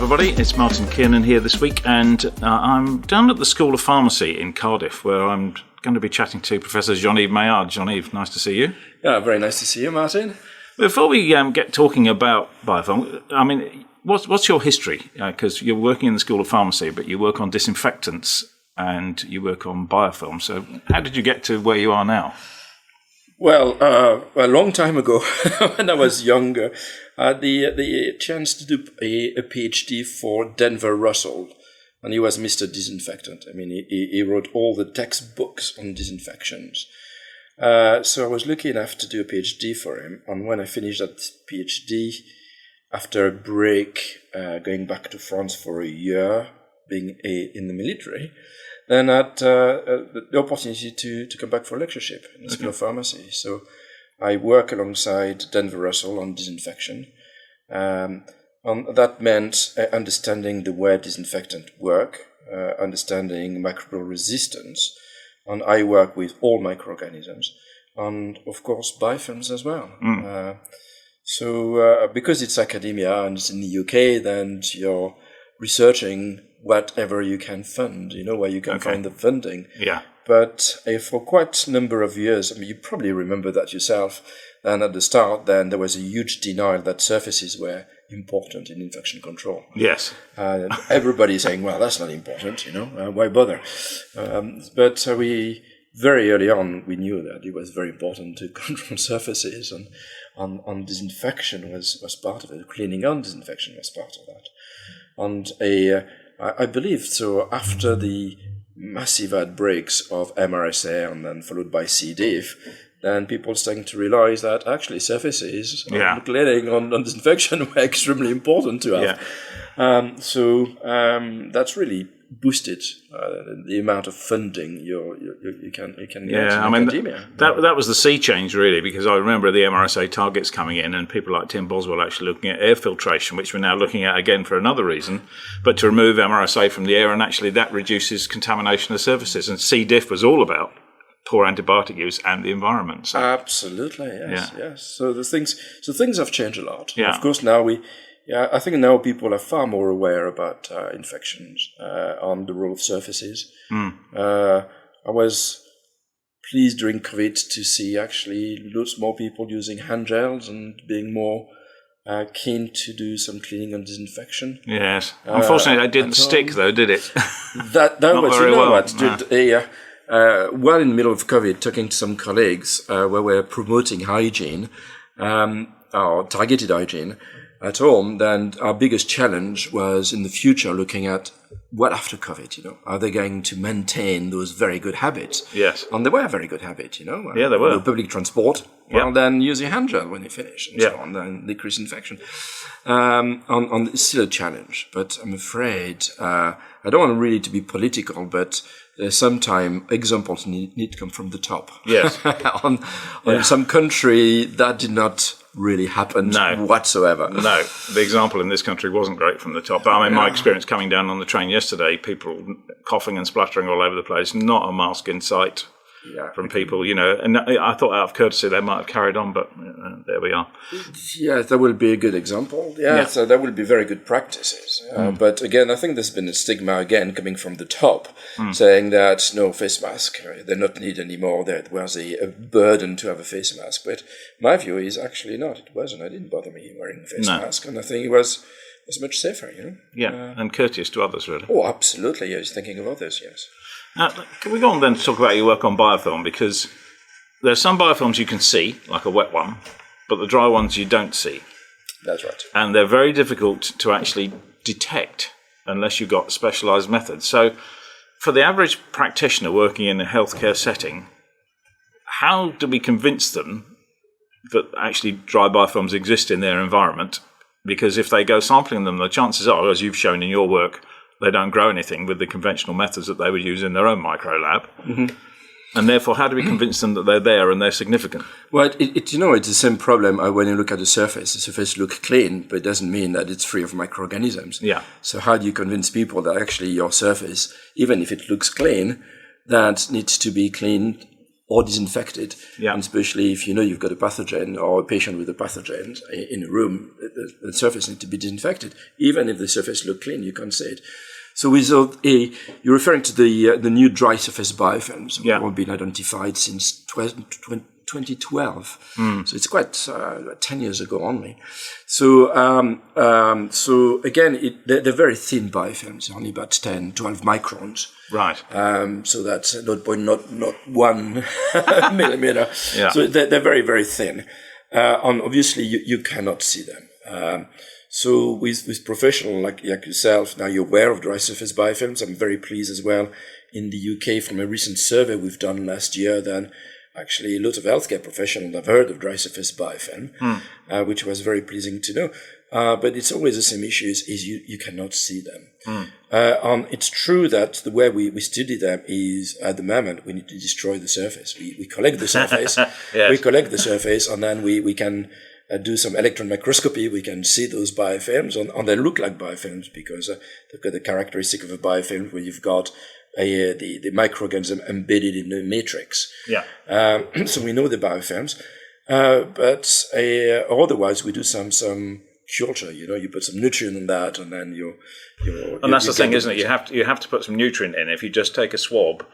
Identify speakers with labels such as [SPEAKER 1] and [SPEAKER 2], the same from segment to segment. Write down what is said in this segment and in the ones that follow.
[SPEAKER 1] everybody. It's Martin Kiernan here this week, and I'm down at the School of Pharmacy in Cardiff, where I'm going to be chatting to Professor Jean-Yves Maillard. Jean-Yves, nice to see you.
[SPEAKER 2] Yeah, very nice to see you, Martin.
[SPEAKER 1] Before we get talking about biofilm, I mean, what's your history? Because you're working in the School of Pharmacy, but you work on disinfectants and you work on biofilm. So how did you get to where you are now?
[SPEAKER 2] Well, a long time ago, when I was younger, I had the chance to do a PhD for Denver Russell, and he was Mr. Disinfectant. I mean, he wrote all the textbooks on disinfections. So I was lucky enough to do a PhD for him, and when I finished that PhD, after a break, going back to France for a year, being in the military, then I had the opportunity to come back for a lectureship in the School of Pharmacy. So I work alongside Denver Russell on disinfection. That meant understanding the way disinfectant work, understanding microbial resistance, and I work with all microorganisms, and of course biofilms as well. So because it's academia and it's in the UK, then you're researching whatever you can fund, where you can find the funding.
[SPEAKER 1] Yeah.
[SPEAKER 2] But for quite a number of years, I mean, you probably remember that yourself, and at the start, then there was a huge denial that surfaces were important in infection control.
[SPEAKER 1] Yes.
[SPEAKER 2] Everybody saying, well, that's not important, why bother? But we, very early on, we knew that it was very important to control surfaces, and disinfection was part of it. Cleaning and disinfection was part of that. And I believe so after the massive outbreaks of MRSA and then followed by C. diff, then people starting to realize that actually surfaces and cleaning on disinfection were extremely important to have. So that's really boosted the amount of funding you can get in academia.
[SPEAKER 1] That was the sea change, really, because I remember the MRSA targets coming in and people like Tim Boswell actually looking at air filtration, which we're now looking at again for another reason, but to remove MRSA from the air, and actually that reduces contamination of surfaces. And C. diff was all about poor antibiotic use and the environment. So.
[SPEAKER 2] Absolutely, yes. So things have changed a lot.
[SPEAKER 1] Yeah.
[SPEAKER 2] Of course, now I think now people are far more aware about infections on the role of surfaces. I was pleased during COVID to see actually lots more people using hand gels and being more keen to do some cleaning and disinfection.
[SPEAKER 1] Yes. Unfortunately, that didn't stick, though, did it?
[SPEAKER 2] That was,
[SPEAKER 1] very well.
[SPEAKER 2] While in the middle of COVID, talking to some colleagues where we're promoting hygiene, or targeted hygiene, at home, then our biggest challenge was in the future looking at what after COVID, are they going to maintain those very good habits?
[SPEAKER 1] Yes.
[SPEAKER 2] And they were very good habits,
[SPEAKER 1] Yeah, they were.
[SPEAKER 2] Public transport, then use your hand gel when you finish, and so on, then decrease infection. It's still a challenge, but I'm afraid, I don't want really to be political, but sometimes examples need to come from the top.
[SPEAKER 1] Yes.
[SPEAKER 2] on some country, that did not really happened whatsoever.
[SPEAKER 1] No, the example in this country wasn't great from the top. I mean, my experience coming down on the train yesterday, people coughing and spluttering all over the place, not a mask in sight from people, and I thought out of courtesy they might have carried on, but there we are.
[SPEAKER 2] Yeah, that will be a good example. So that will be very good practices. But again, I think there's been a stigma again coming from the top, saying that no face mask, they're not needed anymore. That was a burden to have a face mask. But my view is actually not. It wasn't. I didn't bother me wearing a face mask, and I think it was much safer.
[SPEAKER 1] And courteous to others, really.
[SPEAKER 2] Oh, absolutely. I was thinking of others. Yes.
[SPEAKER 1] Now, can we go on then to talk about your work on biofilm? Because there's some biofilms you can see, like a wet one, but the dry ones you don't see.
[SPEAKER 2] That's right.
[SPEAKER 1] And they're very difficult to actually detect unless you've got specialised methods. So for the average practitioner working in a healthcare setting, how do we convince them that actually dry biofilms exist in their environment? Because if they go sampling them, the chances are, as you've shown in your work, they don't grow anything with the conventional methods that they would use in their own micro lab. And therefore, how do we convince them that they're there and they're significant?
[SPEAKER 2] Well, it's the same problem when you look at the surface looks clean, but it doesn't mean that it's free of microorganisms.
[SPEAKER 1] Yeah.
[SPEAKER 2] So how do you convince people that actually your surface, even if it looks clean, that needs to be cleaned or disinfected.
[SPEAKER 1] Yeah.
[SPEAKER 2] And especially if you've got a pathogen or a patient with a pathogen in a room, the surface needs to be disinfected. Even if the surface looks clean, you can't see it. So you're referring to the new dry surface biofilms, which have been identified since 2012. So it's quite 10 years ago only. So again, they're very thin biofilms, only about 10, 12 microns.
[SPEAKER 1] Right.
[SPEAKER 2] So that's not 1 millimeter.
[SPEAKER 1] Yeah.
[SPEAKER 2] So they're very, very thin. And obviously you cannot see them. So with professionals like yourself, now you're aware of dry surface biofilms. I'm very pleased as well. In the UK, from a recent survey we've done last year, then actually a lot of healthcare professionals have heard of dry surface biofilm, which was very pleasing to know. But it's always the same issue is you cannot see them. And it's true that the way we study them is at the moment we need to destroy the surface. We collect the surface,
[SPEAKER 1] Yes.
[SPEAKER 2] we collect the surface, and then we can do some electron microscopy. We can see those biofilms, and they look like biofilms because they've got the characteristic of a biofilm where you've got the microorganism embedded in the matrix.
[SPEAKER 1] Yeah.
[SPEAKER 2] So we know the biofilms, but otherwise we do some culture. You put some nutrient in that, and then
[SPEAKER 1] And that's the thing, isn't it? You have to put some nutrient in. If you just take a swab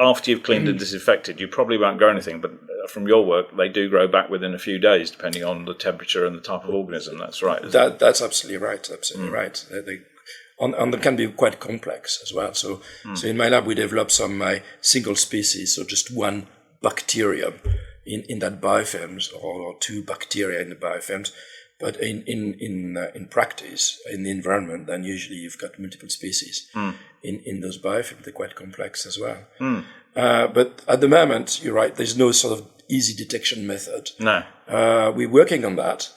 [SPEAKER 1] after you've cleaned and disinfected, you probably won't grow anything. But from your work, they do grow back within a few days, depending on the temperature and the type of organism. That's right.
[SPEAKER 2] That's absolutely right. Absolutely right. And they can be quite complex as well. So in my lab, we developed some single species, so just one bacterium in that biofilms, or 2 bacteria in the biofilms. But in practice, in the environment, then usually you've got multiple species in those biofilms. They're quite complex as well. But at the moment, you're right, there's no sort of easy detection method.
[SPEAKER 1] No.
[SPEAKER 2] We're working on that.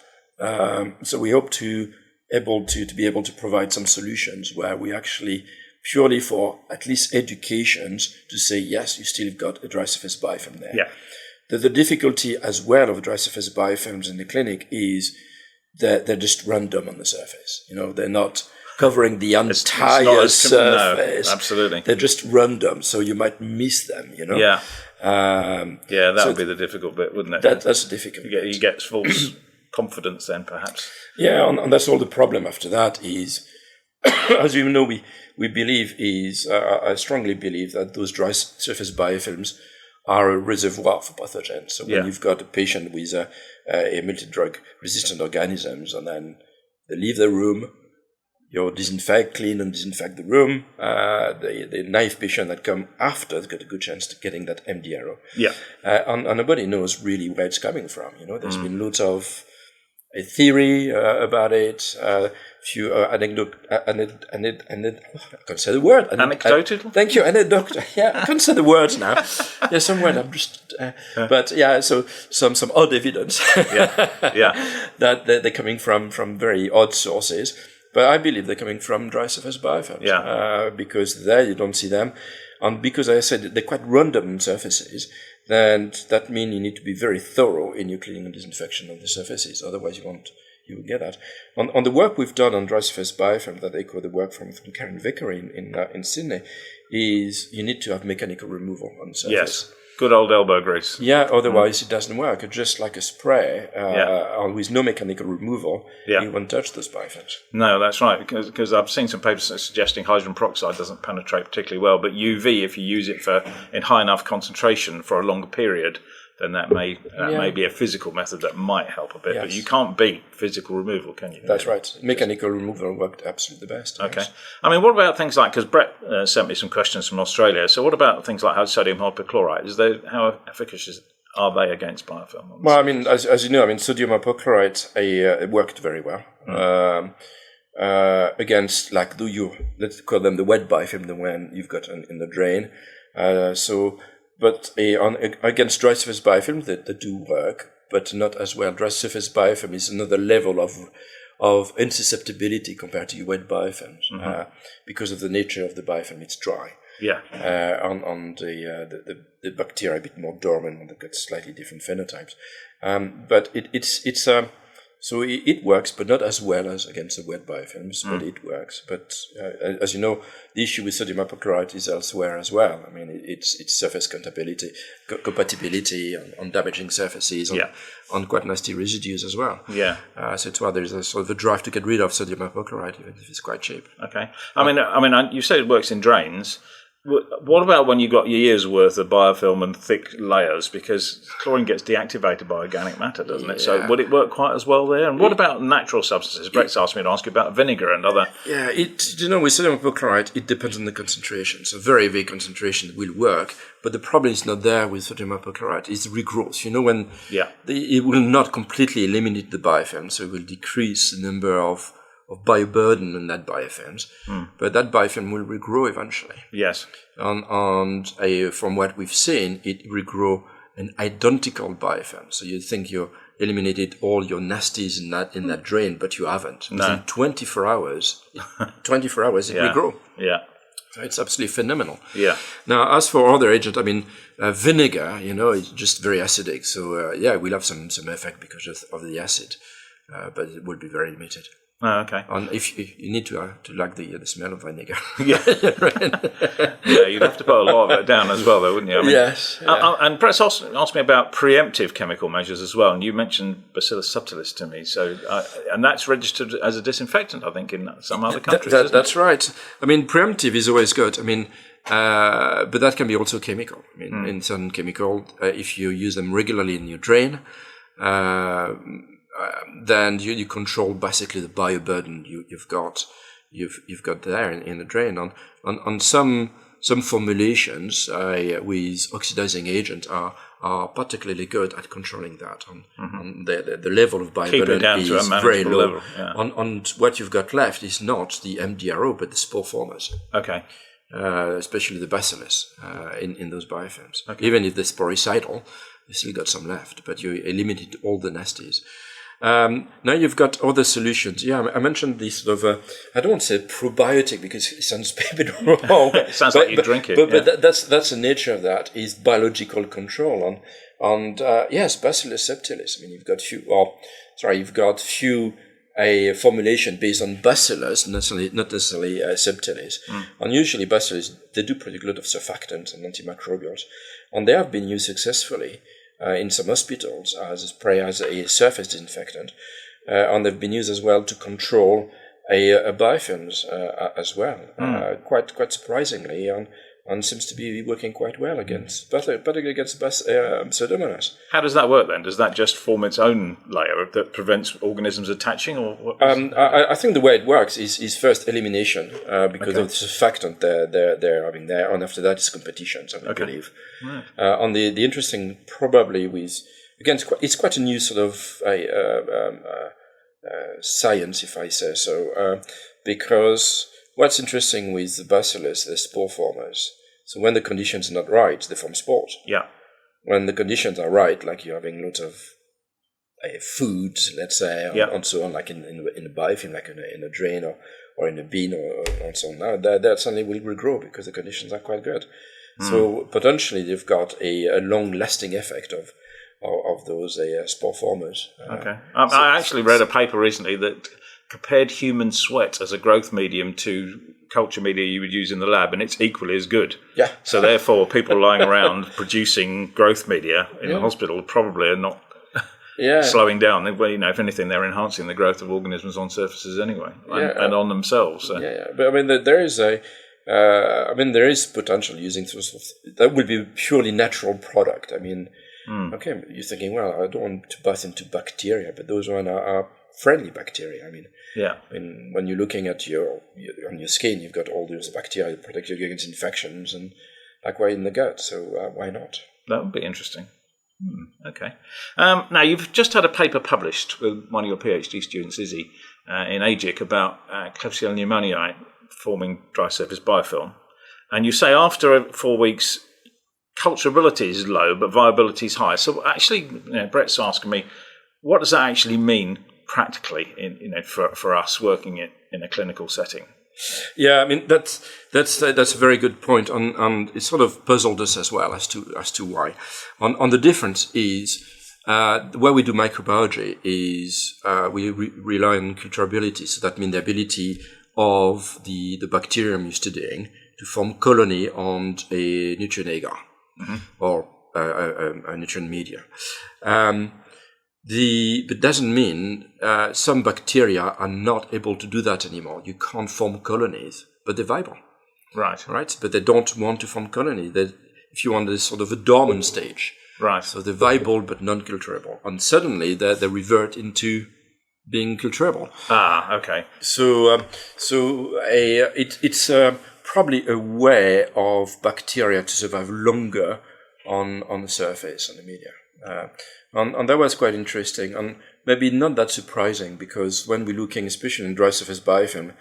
[SPEAKER 2] So we hope to be able to provide some solutions where we actually, purely for at least educations, to say, yes, you still got a dry surface biofilm there.
[SPEAKER 1] Yeah.
[SPEAKER 2] The difficulty as well of dry surface biofilms in the clinic is that they're just random on the surface. They're not covering the entire surface.
[SPEAKER 1] No, absolutely.
[SPEAKER 2] They're just random, so you might miss them,
[SPEAKER 1] Yeah. That would be the difficult bit, wouldn't it?
[SPEAKER 2] That's the difficult bit.
[SPEAKER 1] You get false confidence then, perhaps.
[SPEAKER 2] Yeah, and that's all the problem after that is, as you know, we believe I strongly believe that those dry surface biofilms are a reservoir for pathogens. So when you've got a patient with a multi-drug resistant organisms, and then they leave the room, you clean and disinfect the room. The naive patient that come after has got a good chance of getting that MDRO.
[SPEAKER 1] Yeah.
[SPEAKER 2] And nobody knows really where it's coming from. There's been loads of a theory about it, few anecdote, I can't say the word.
[SPEAKER 1] Anecdotal?
[SPEAKER 2] Thank you, anecdote. Yeah, I can't say the words now. Yeah, some word. I'm just, but yeah. So some odd evidence.
[SPEAKER 1] Yeah.
[SPEAKER 2] That they're coming from very odd sources, but I believe they're coming from dry surface biofilms.
[SPEAKER 1] Yeah.
[SPEAKER 2] Because there you don't see them, and because I said they're quite random surfaces. Then that means you need to be very thorough in your cleaning and disinfection of the surfaces. Otherwise, you won't get that. On the work we've done on dry surface biofilm, that echo the work from Karen Vickery in Sydney, is you need to have mechanical removal on the surface.
[SPEAKER 1] Yes, good old elbow grease.
[SPEAKER 2] Yeah, otherwise it doesn't work. It's just like a spray with no mechanical removal. You won't touch those biofilms.
[SPEAKER 1] No, that's right, because I've seen some papers suggesting hydrogen peroxide doesn't penetrate particularly well, but UV, if you use it in high enough concentration for a longer period, then that may be a physical method that might help a bit. Yes. But you can't beat physical removal, can you?
[SPEAKER 2] That's right. Mechanical removal worked absolutely the best.
[SPEAKER 1] Okay. Yes. I mean, what about things like, because Brett sent me some questions from Australia, so what about things like sodium hypochlorite? How efficacious are they against biofilm?
[SPEAKER 2] Well, I mean, as you know, sodium hypochlorite it worked very well. Against, let's call them the wet biofilm, the one you've got in the drain. But against dry surface biofilm, they do work, but not as well. Dry surface biofilm is another level of insusceptibility compared to your wet biofilms, because of the nature of the biofilm. It's dry.
[SPEAKER 1] Yeah.
[SPEAKER 2] On the bacteria a bit more dormant, and they've got slightly different phenotypes. But So it works, but not as well as against the wet biofilms, but it works. But as you know, the issue with sodium hypochlorite is elsewhere as well. I mean, it's surface compatibility on damaging surfaces, on quite nasty residues as well.
[SPEAKER 1] Yeah.
[SPEAKER 2] So it's why there's a sort of a drive to get rid of sodium hypochlorite, even if it's quite cheap.
[SPEAKER 1] Okay. I mean, you say it works in drains. What about when you've got your year's worth of biofilm and thick layers? Because chlorine gets deactivated by organic matter, doesn't it? So would it work quite as well there? And what about natural substances? Brett's asked me to ask you about vinegar and other...
[SPEAKER 2] Yeah, with sodium hypochlorite, it depends on the concentration. So very, very concentration will work, but the problem is not there with sodium hypochlorite. It's regrowth. When it will not completely eliminate the biofilm, so it will decrease the number of bioburden in that biofilms, but that biofilm will regrow eventually.
[SPEAKER 1] Yes.
[SPEAKER 2] And from what we've seen, it regrow an identical biofilm. So you think you eliminated all your nasties in that drain, but you haven't.
[SPEAKER 1] No.
[SPEAKER 2] Within 24 hours, it regrow.
[SPEAKER 1] Yeah.
[SPEAKER 2] So it's absolutely phenomenal.
[SPEAKER 1] Yeah.
[SPEAKER 2] Now, as for other agents, I mean, vinegar, it's just very acidic. So we'll have some effect because of the acid, but it will be very limited.
[SPEAKER 1] Oh, okay.
[SPEAKER 2] And if you need to like the smell of vinegar.
[SPEAKER 1] Yeah. Yeah, you'd have to put a lot of it down as well, though, wouldn't you? I mean,
[SPEAKER 2] yes. Yeah.
[SPEAKER 1] And Brett's asked me about preemptive chemical measures as well, and you mentioned Bacillus subtilis to me. So, and that's registered as a disinfectant, I think, in some other countries.
[SPEAKER 2] That's right. I mean, preemptive is always good. I mean, but that can be also chemical. I mean, in certain chemical, if you use them regularly in your drain, then you control basically the bioburden you've got there in the drain. On some formulations with oxidizing agent are particularly good at controlling that. On the level of bioburden is very low.
[SPEAKER 1] Level, yeah.
[SPEAKER 2] On what you've got left is not the MDRO but the spore formers.
[SPEAKER 1] Okay.
[SPEAKER 2] Especially the bacillus in those biofilms.
[SPEAKER 1] Okay.
[SPEAKER 2] Even if they're sporicidal, you still got some left, but you eliminated all the nasties. Now you've got other solutions. Yeah, I mentioned this sort of, I don't want to say probiotic because it sounds a bit wrong.
[SPEAKER 1] It sounds like you drink it.
[SPEAKER 2] But that's the nature of that, is biological control. And yes, Bacillus subtilis. I mean, you've got few a formulation based on Bacillus, not necessarily subtilis. And usually Bacillus, they do produce a lot of surfactants and antimicrobials. And they have been used successfully in some hospitals as a spray, as a surface disinfectant, and they've been used as well to control a biofilms as well, quite surprisingly, and seems to be working quite well against Pseudomonas.
[SPEAKER 1] How does that work then? Does that just form its own layer that prevents organisms attaching, or what?
[SPEAKER 2] I think the way it works is first elimination because of the surfactant they're having there, and after that it's competitions, I believe. Right. On the interesting, probably with again, it's quite a new sort of science, if I say so, because what's interesting with the bacillus, the spore formers. So when the conditions are not right, they form spores.
[SPEAKER 1] Yeah.
[SPEAKER 2] When the conditions are right, like you're having lots of foods, let's say, and so on, like in a biofilm, like in a drain or in a bin or so on. Now that suddenly will regrow because the conditions are quite good. So potentially they've got a long-lasting effect of those spore formers.
[SPEAKER 1] Okay. I actually read a paper recently that compared human sweat as a growth medium to culture media you would use in the lab, and it's equally as good.
[SPEAKER 2] Yeah.
[SPEAKER 1] So therefore, people lying around producing growth media in the hospital probably are not slowing down. Well, if anything, they're enhancing the growth of organisms on surfaces anyway, and on themselves. So.
[SPEAKER 2] Yeah. But I mean, there is potential using that would be a purely natural product. I mean, okay, you're thinking, well, I don't want to bust into bacteria, but those ones are friendly bacteria. I mean, when you're looking at on your skin, you've got all those bacteria that protect you against infections, and likewise in the gut. So why not? That
[SPEAKER 1] would be interesting. Okay. Now you've just had a paper published with one of your PhD students, Izzy, in AGIC about Klebsiella pneumoniae forming dry surface biofilm, and you say after 4 weeks, culturability is low, but viability is high. So actually, Brett's asking me, what does that actually mean practically, for us working in a clinical setting?
[SPEAKER 2] Yeah, I mean that's a very good point, and it sort of puzzled us as well as to why. On the difference is where we do microbiology is we rely on culturability. So that means the ability of the bacterium you're studying to form colony on a nutrient agar or a nutrient media. But doesn't mean some bacteria are not able to do that anymore. You can't form colonies, but they're viable.
[SPEAKER 1] Right.
[SPEAKER 2] But they don't want to form colony. If you want, there's sort of a dormant stage.
[SPEAKER 1] Right.
[SPEAKER 2] So they're viable but non-culturable. And suddenly they revert into being culturable.
[SPEAKER 1] Ah, okay.
[SPEAKER 2] So it's probably a way of bacteria to survive longer on the surface, on the media. And that was quite interesting and maybe not that surprising, because when we're looking, especially in dry surface biofilm,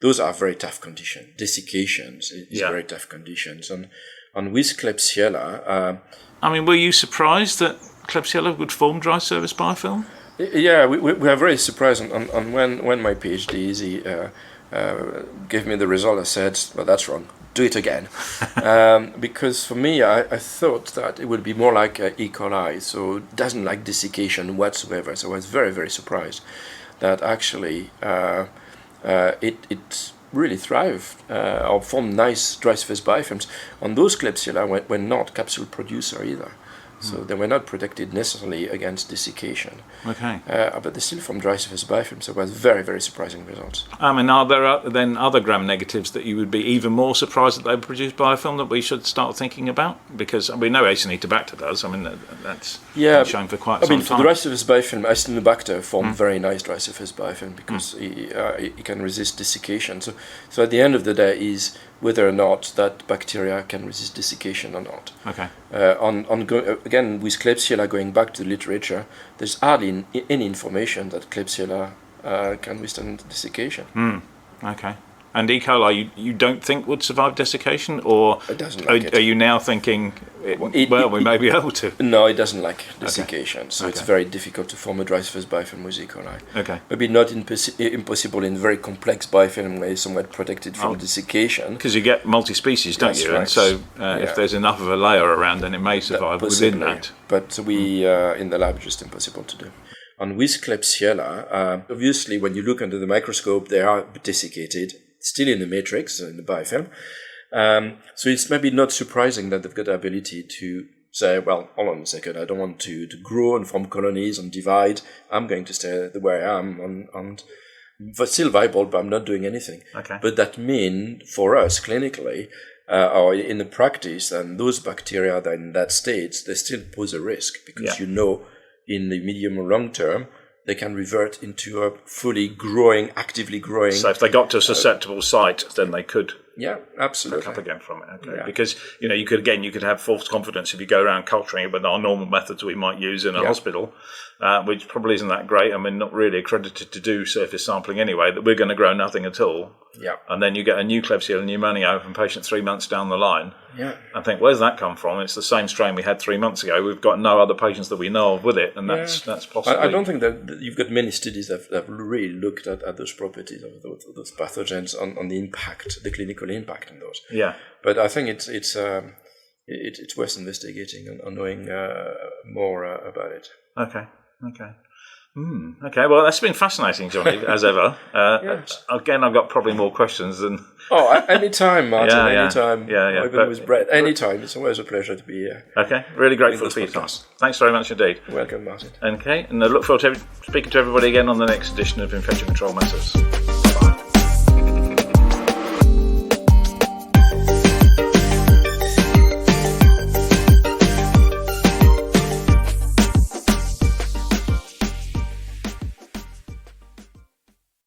[SPEAKER 2] those are very tough conditions. Desiccations is very tough conditions. And with Klebsiella...
[SPEAKER 1] were you surprised that Klebsiella would form dry surface biofilm?
[SPEAKER 2] Yeah, we are very surprised. And when my PhD gave me the result, I said, well, that's wrong. Do it again. Because for me, I thought that it would be more like E. coli, so it doesn't like desiccation whatsoever. So I was very, very surprised that actually it really thrived or formed nice dry surface biofilms. And those Klebsiella were not capsule producer either. So they were not protected necessarily against desiccation.
[SPEAKER 1] Okay.
[SPEAKER 2] But they still formed dry surface biofilms, so it was very, very surprising results.
[SPEAKER 1] Are there then other gram-negatives that you would be even more surprised that they produce biofilm that we should start thinking about? Because we know Acinetobacter does. That's been shown for quite some time.
[SPEAKER 2] For the dry surface biofilm, Acinetobacter formed very nice dry surface biofilm because it can resist desiccation. So at the end of the day is whether or not that bacteria can resist desiccation or not.
[SPEAKER 1] Okay.
[SPEAKER 2] Again, with Klebsiella, going back to the literature, there's hardly any information that Klebsiella can withstand desiccation.
[SPEAKER 1] Okay. And E. coli, you don't think would survive desiccation, or
[SPEAKER 2] it doesn't like
[SPEAKER 1] are you now thinking, we may be able to?
[SPEAKER 2] No, it doesn't like desiccation, so it's very difficult to form a dry surface biofilm with E. coli.
[SPEAKER 1] Okay.
[SPEAKER 2] Maybe not impossible in very complex biofilm where it's somewhat protected from desiccation.
[SPEAKER 1] Because you get multi-species, don't you? Right. And so if there's enough of a layer around, then it may survive within that.
[SPEAKER 2] But in the lab, just impossible to do. And with Klebsiella, obviously, when you look under the microscope, they are desiccated, still in the matrix, in the biofilm. So it's maybe not surprising that they've got the ability to say, well, hold on a second, I don't want to grow and form colonies and divide. I'm going to stay the way I am and still viable, but I'm not doing anything.
[SPEAKER 1] Okay.
[SPEAKER 2] But that means for us clinically, or in the practice, and those bacteria that are in that state, they still pose a risk because in the medium or long term, they can revert into a fully growing, actively growing. So
[SPEAKER 1] if they got to a susceptible site, then they could
[SPEAKER 2] absolutely
[SPEAKER 1] pick up again from it. Okay. Because you could have false confidence if you go around culturing it with our normal methods we might use in a hospital, which probably isn't that great. Not really accredited to do surface sampling anyway, that we're going to grow nothing at all.
[SPEAKER 2] Yeah.
[SPEAKER 1] And then you get a new Klebsiella pneumoniae from patient 3 months down the line.
[SPEAKER 2] Yeah.
[SPEAKER 1] And think, where's that come from? It's the same strain we had 3 months ago. We've got no other patients that we know of with it, and that's possible.
[SPEAKER 2] I don't think that you've got many studies that have really looked at those properties of those pathogens on the impact, the clinical impact on those.
[SPEAKER 1] Yeah.
[SPEAKER 2] But I think it's worth investigating and knowing more about it.
[SPEAKER 1] Okay. Okay, well, that's been fascinating, Jean-Yves, as ever. Again, I've got probably more questions than...
[SPEAKER 2] Anytime, Martin, anytime.
[SPEAKER 1] Even
[SPEAKER 2] with Brett, anytime. It's always a pleasure to be here.
[SPEAKER 1] Okay, really grateful for your time. Thanks very much indeed.
[SPEAKER 2] Welcome, Martin.
[SPEAKER 1] Okay, and I look forward to speaking to everybody again on the next edition of Infection Control Matters.